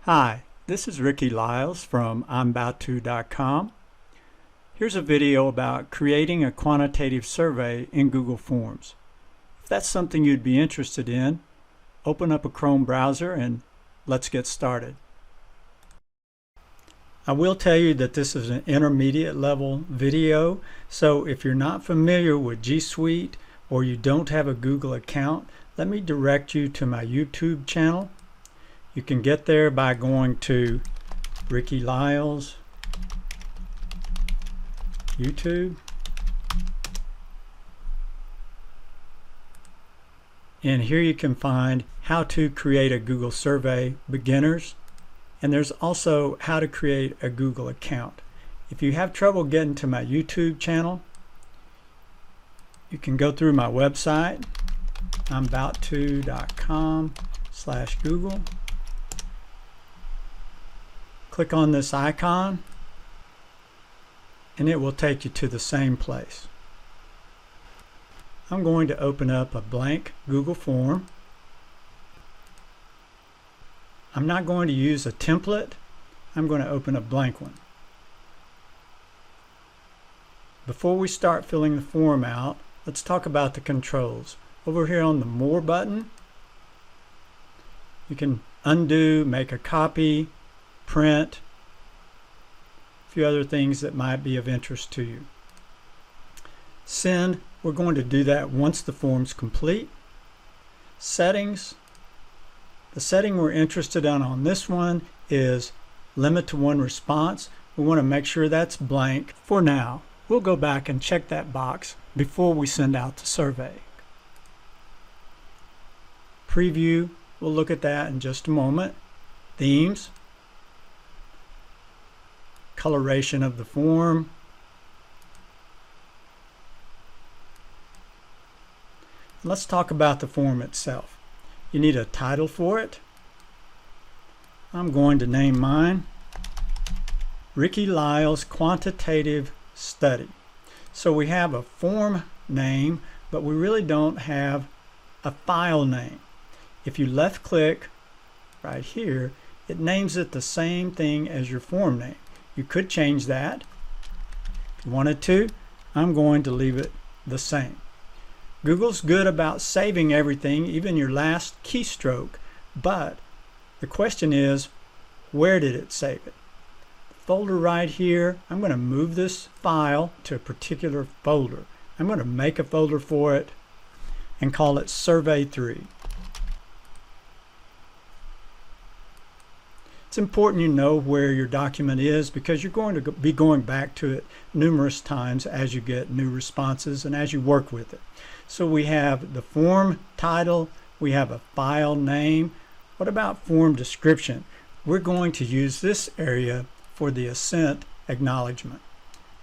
Hi, this is Ricky Lyles from I'mAboutTo.com. Here's a video about creating a quantitative survey in Google Forms. If that's something you'd be interested in, open up a Chrome browser and let's get started. I will tell you that this is an intermediate level video, so if you're not familiar with G Suite or you don't have a Google account, let me direct you to my YouTube channel. You can get there by going to Ricky Lyles YouTube. And here you can find how to create a Google survey beginners. And there's also how to create a Google account. If you have trouble getting to my YouTube channel, you can go through my website, I'mAboutTo.com/Google. Click on this icon and it will take you to the same place. I'm going to open up a blank Google form. I'm not going to use a template. I'm going to open a blank one. Before we start filling the form out, let's talk about the controls. Over here on the More button, you can undo, make a copy, print, a few other things that might be of interest to you. Send, we're going to do that once the form's complete. Settings, the setting we're interested in on this one is limit to one response. We want to make sure that's blank for now. We'll go back and check that box before we send out the survey. Preview, we'll look at that in just a moment. Themes, coloration of the form, let's talk about the form itself. You need a title for it. I'm going to name mine Ricky Lyles Quantitative Study. So we have a form name, but we really don't have a file name. If you left click right here, it names it the same thing as your form name. You could change that if you wanted to. I'm going to leave it the same. Google's good about saving everything, even your last keystroke, but the question is, where did it save it? The folder right here, I'm going to move this file to a particular folder. I'm going to make a folder for it and call it Survey 3. It's important you know where your document is because you're going to be going back to it numerous times as you get new responses and as you work with it. So we have the form title, we have a file name. What about form description? We're going to use this area for the assent acknowledgement.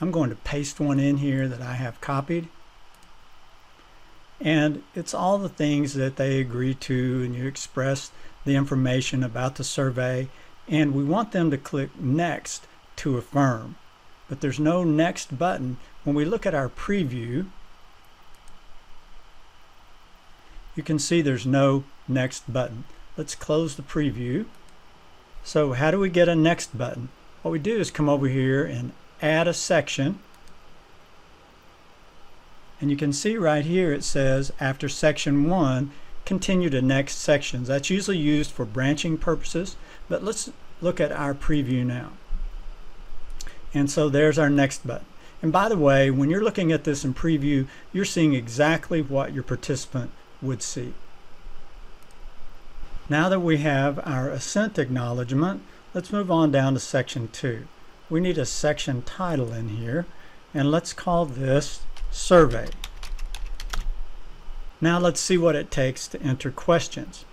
I'm going to paste one in here that I have copied. And it's all the things that they agree to, and you express the information about the survey. And we want them to click next to affirm, but there's no next button. When we look at our preview, you can see there's no next button. Let's close the preview. So how do we get a next button? What we do is come over here and add a section, and you can see right here it says after section 1 continue to next sections. That's usually used for branching purposes, but let's look at our preview now. And so there's our next button. And by the way, when you're looking at this in preview, you're seeing exactly what your participant would see. Now that we have our assent acknowledgement, let's move on down to section 2. We need a section title in here, and let's call this Survey. Now let's see what it takes to enter questions.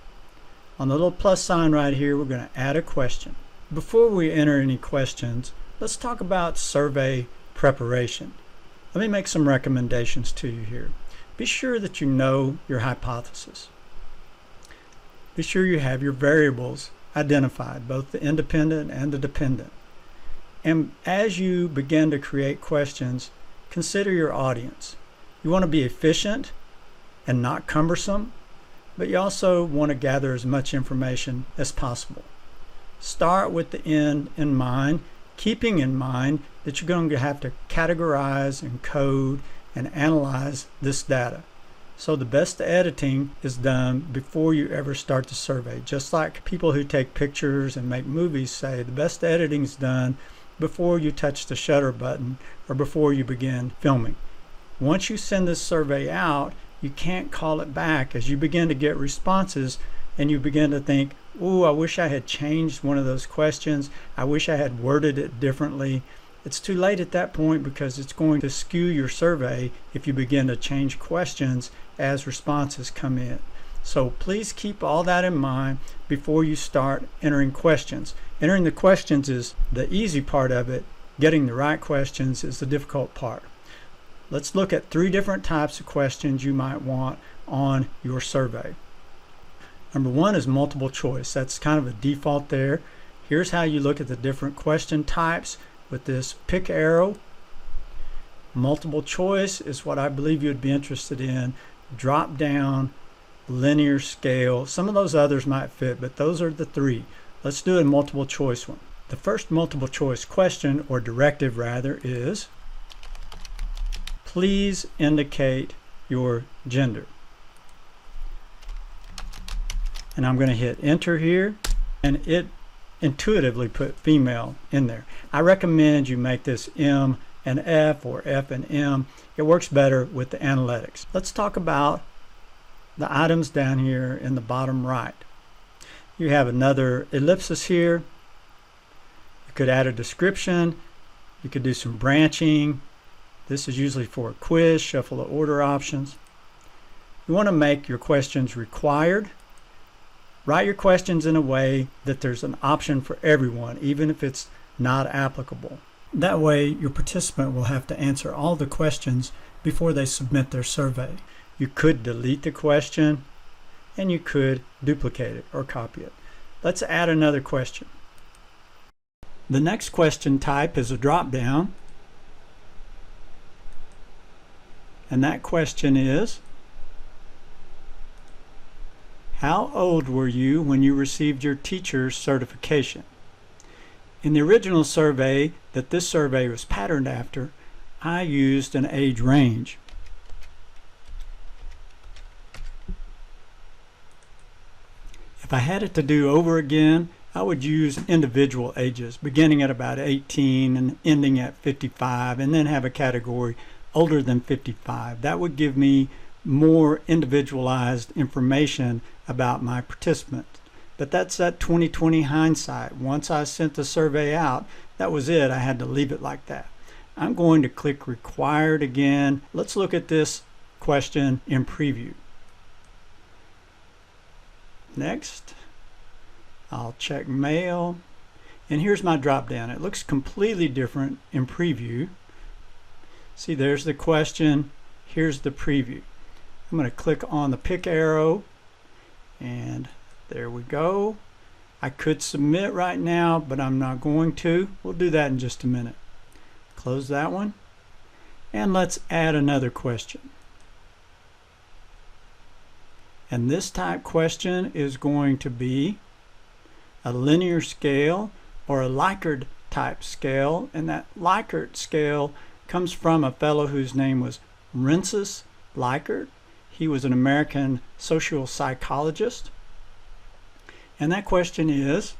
On the little plus sign right here, we're going to add a question. Before we enter any questions, let's talk about survey preparation. Let me make some recommendations to you here. Be sure that you know your hypothesis. Be sure you have your variables identified, both the independent and the dependent. And as you begin to create questions, consider your audience. You want to be efficient and not cumbersome, but you also want to gather as much information as possible. start with the end in mind, keeping in mind that you're going to have to categorize and code and analyze this data. So the best editing is done before you ever start the survey. Just like people who take pictures and make movies say, the best editing is done before you touch the shutter button or before you begin filming. Once you send this survey out, you can't call it back as you begin to get responses and you begin to think, ooh, I wish I had changed one of those questions. I wish I had worded it differently. It's too late at that point because it's going to skew your survey if you begin to change questions as responses come in. So please keep all that in mind before you start entering questions. Entering the questions is the easy part of it. Getting the right questions is the difficult part. Let's look at 3 different types of questions you might want on your survey. Number 1 is multiple choice. That's kind of a default there. Here's how you look at the different question types with this pick arrow. Multiple choice is what I believe you'd be interested in. Drop down, linear scale. Some of those others might fit, but those are the 3. Let's do a multiple choice one. The first multiple choice question, or directive rather, is please indicate your gender. And I'm going to hit enter here, and it intuitively put female in there. I recommend you make this M and F or F and M. It works better with the analytics. Let's talk about the items down here in the bottom right. You have another ellipsis here. You could add a description. You could do some branching. This is usually for a quiz, shuffle the order options. You want to make your questions required. Write your questions in a way that there's an option for everyone, even if it's not applicable. That way, your participant will have to answer all the questions before they submit their survey. You could delete the question, and you could duplicate it or copy it. Let's add another question. The next question type is a drop-down, and that question is, how old were you when you received your teacher's certification? In the original survey that this survey was patterned after, I used an age range. If I had it to do over again, I would use individual ages, beginning at about 18 and ending at 55, and then have a category older than 55. That would give me more individualized information about my participant. But that's that 20/20 hindsight. Once I sent the survey out, that was it. I had to leave it like that. I'm going to click required again. Let's look at this question in preview. Next, I'll check mail, and here's my drop down. It looks completely different in preview. See, there's the question, here's the preview. I'm going to click on the pick arrow, and there we go. I could submit right now, but I'm not going to. We'll do that in just a minute. Close that one, and let's add another question. And this type question is going to be a linear scale or a Likert type scale, and that Likert scale comes from a fellow whose name was Rensis Likert. He was an American social psychologist. And that question is,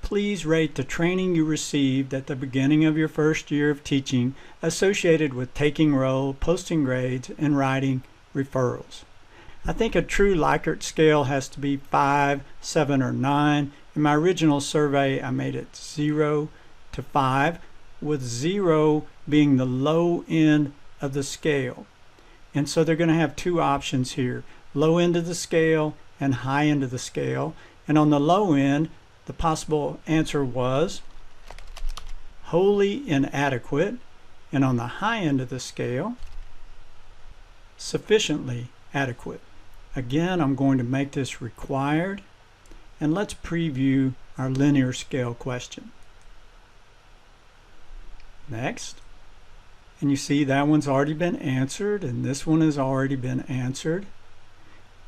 please rate the training you received at the beginning of your first year of teaching associated with taking roll, posting grades, and writing referrals. I think a true Likert scale has to be 5, 7, or 9. In my original survey, I made it 0 to 5, with 0 being the low end of the scale. And so they're going to have 2 options here, low end of the scale and high end of the scale. And on the low end, the possible answer was wholly inadequate, and on the high end of the scale, sufficiently adequate. Again, I'm going to make this required, and let's preview our linear scale question. Next, and you see that one's already been answered, and this one has already been answered.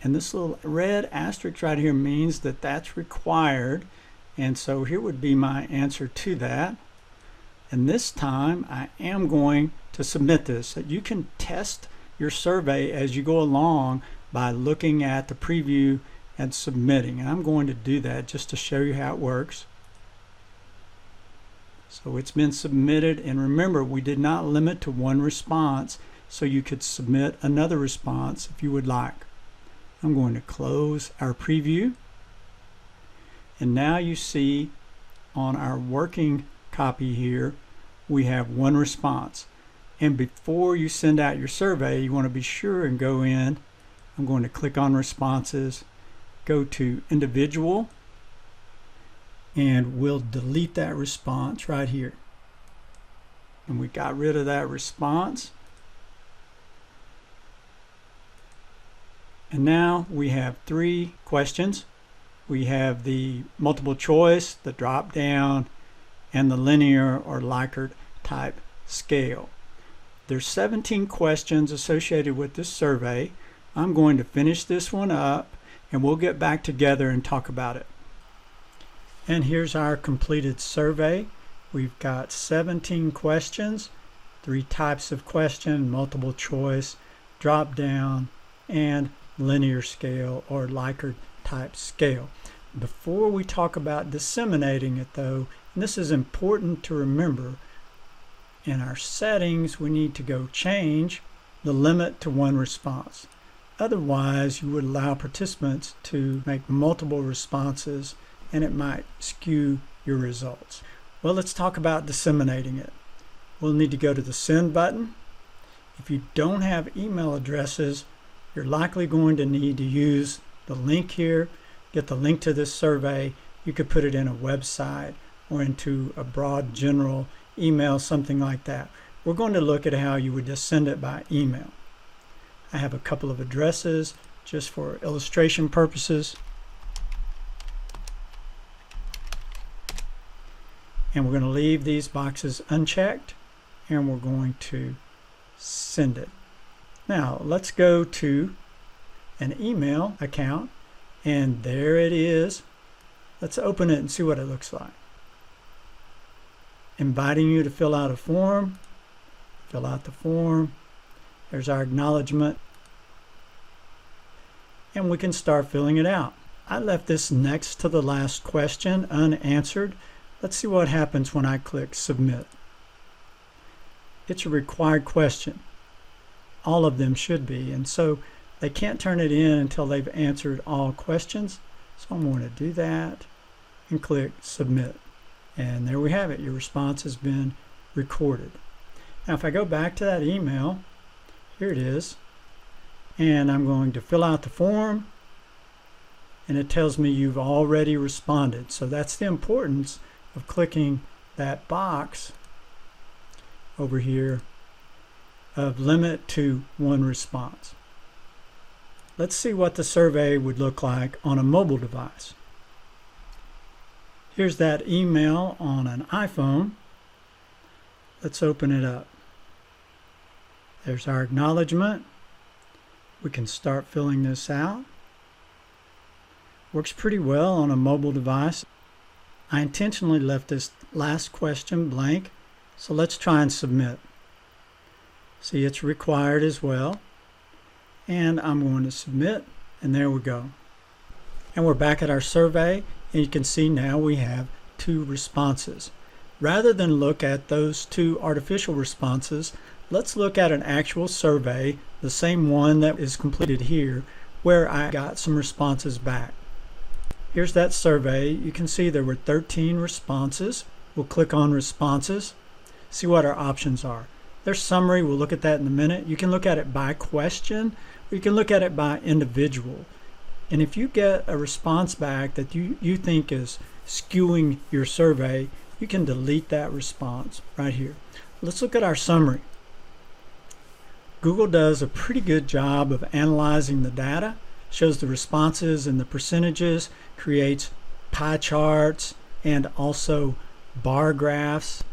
And this little red asterisk right here means that that's required. And so here would be my answer to that. And this time I am going to submit this. You can test your survey as you go along by looking at the preview and submitting. And I'm going to do that just to show you how it works. So it's been submitted, and remember, we did not limit to one response, so you could submit another response if you would like. I'm going to close our preview, and now you see on our working copy here we have one response. And before you send out your survey, you want to be sure and go in. I'm going to click on responses, go to individual, and we'll delete that response right here. And we got rid of that response. And now we have 3 questions. We have the multiple choice, the drop down, and the linear or Likert type scale. There's 17 questions associated with this survey. I'm going to finish this one up and we'll get back together and talk about it. And here's our completed survey. We've got 17 questions, 3 types of question, multiple choice, drop down, and linear scale or Likert type scale. Before we talk about disseminating it though, and this is important to remember, in our settings we need to go change the limit to 1 response. Otherwise you would allow participants to make multiple responses and it might skew your results. Well, let's talk about disseminating it. We'll need to go to the send button. If you don't have email addresses, you're likely going to need to use the link here. Get the link to this survey. You could put it in a website or into a broad general email, something like that. We're going to look at how you would just send it by email. I have a couple of addresses just for illustration purposes. And we're going to leave these boxes unchecked and we're going to send it. Now let's go to an email account and there it is. Let's open it and see what it looks like. Inviting you to fill out a form. Fill out the form. There's our acknowledgement. And we can start filling it out. I left this next to the last question unanswered. Let's see what happens when I click submit. It's a required question. All of them should be, and so they can't turn it in until they've answered all questions. So I'm going to do that and click submit. And there we have it. Your response has been recorded. Now if I go back to that email, here it is, and I'm going to fill out the form, and it tells me you've already responded. So that's the importance of clicking that box over here of limit to 1 response. Let's see what the survey would look like on a mobile device. Here's that email on an iPhone. Let's open it up. There's our acknowledgement. We can start filling this out. Works pretty well on a mobile device. I intentionally left this last question blank, so let's try and submit. See, it's required as well. And I'm going to submit, and there we go. And we're back at our survey, and you can see now we have 2 responses. Rather than look at those 2 artificial responses, let's look at an actual survey, the same one that is completed here, where I got some responses back. Here's that survey. You can see there were 13 responses. We'll click on responses, see what our options are. There's summary. We'll look at that in a minute. You can look at it by question, or you can look at it by individual. And if you get a response back that you think is skewing your survey, you can delete that response right here. Let's look at our summary. Google does a pretty good job of analyzing the data, shows the responses and the percentages, creates pie charts and also bar graphs.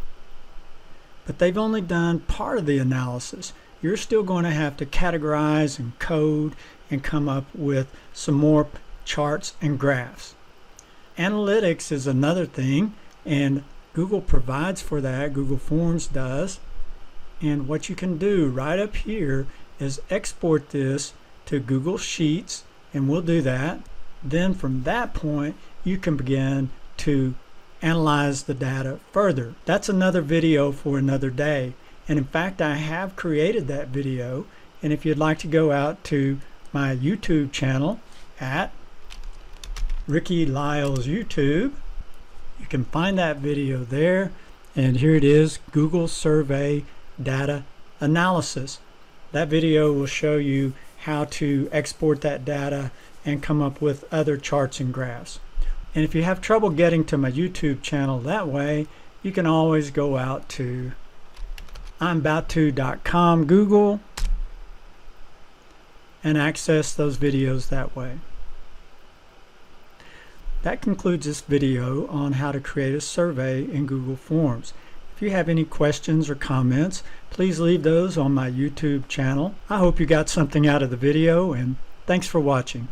But they've only done part of the analysis. You're still going to have to categorize and code and come up with some more charts and graphs. Analytics is another thing, and Google provides for that. Google Forms does. And what you can do right up here is export this to Google Sheets, and we'll do that. Then from that point you can begin to analyze the data further. That's another video for another day, and in fact I have created that video, and if you'd like to go out to my YouTube channel at Ricky Lyles YouTube, you can find that video there, and here it is, Google Survey Data Analysis. That video will show you how to export that data and come up with other charts and graphs. And if you have trouble getting to my YouTube channel that way, you can always go out to imaboutto.com Google and access those videos that way. That concludes this video on how to create a survey in Google Forms. If you have any questions or comments, please leave those on my YouTube channel. I hope you got something out of the video, and thanks for watching.